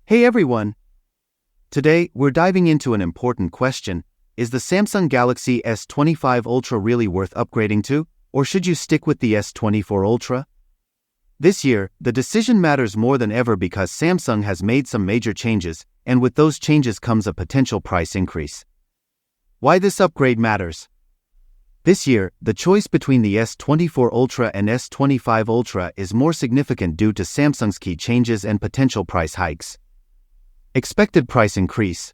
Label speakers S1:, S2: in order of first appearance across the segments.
S1: Hey everyone! Today, we're diving into an important question. Is the Samsung Galaxy S25 Ultra really worth upgrading to, or should you stick with the S24 Ultra? This year, the decision matters more than ever because Samsung has made some major changes, and with those changes comes a potential price increase. Why this upgrade matters? This year, the choice between the S24 Ultra and S25 Ultra is more significant due to Samsung's key changes and potential price hikes. Expected price increase.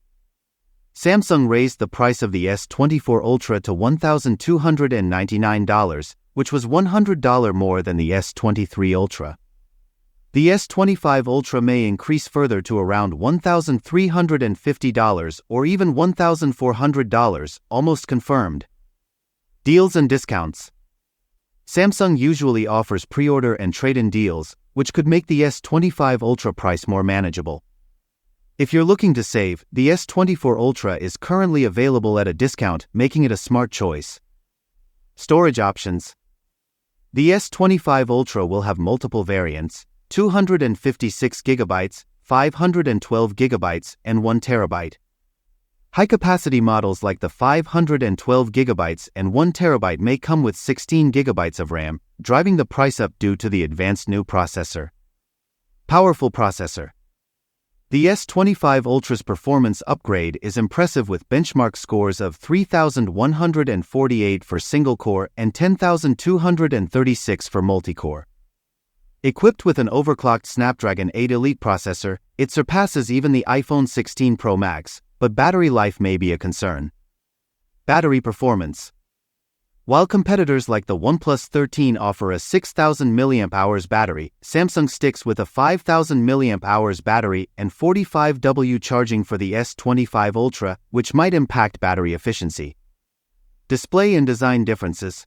S1: Samsung raised the price of the S24 Ultra to $1,299, which was $100 more than the S23 Ultra. The S25 Ultra may increase further to around $1,350 or even $1,400, almost confirmed. Deals and discounts. Samsung usually offers pre-order and trade-in deals, which could make the S25 Ultra price more manageable. If you're looking to save, the S24 Ultra is currently available at a discount, making it a smart choice. Storage options. The S25 Ultra will have multiple variants: 256GB, 512GB, and 1TB. High-capacity models like the 512GB and 1TB may come with 16GB of RAM, driving the price up due to the advanced new processor. Powerful processor. The S25 Ultra's performance upgrade is impressive with benchmark scores of 3,148 for single-core and 10,236 for multi-core. Equipped with an overclocked Snapdragon 8 Elite processor, it surpasses even the iPhone 16 Pro Max, but battery life may be a concern. Battery performance. While competitors like the OnePlus 13 offer a 6,000 mAh battery, Samsung sticks with a 5,000 mAh battery and 45W charging for the S25 Ultra, which might impact battery efficiency. Display and design differences.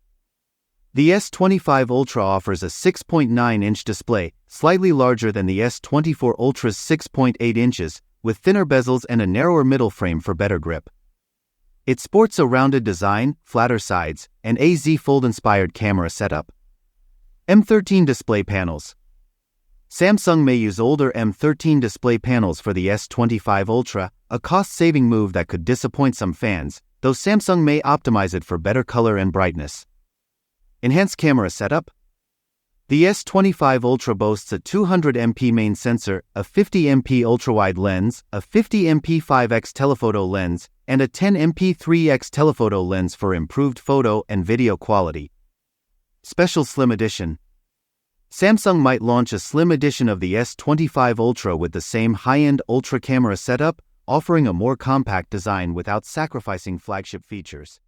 S1: The S25 Ultra offers a 6.9-inch display, slightly larger than the S24 Ultra's 6.8 inches, with thinner bezels and a narrower middle frame for better grip. It sports a rounded design, flatter sides, and a Z Fold-inspired camera setup. M13 display panels. Samsung may use older M13 display panels for the S25 Ultra, a cost-saving move that could disappoint some fans, though Samsung may optimize it for better color and brightness. Enhanced camera setup. The S25 Ultra boasts a 200MP main sensor, a 50MP ultrawide lens, a 50MP 5x telephoto lens, and a 10MP 3x telephoto lens for improved photo and video quality. Special Slim Edition. Samsung might launch a slim edition of the S25 Ultra with the same high-end Ultra camera setup, offering a more compact design without sacrificing flagship features.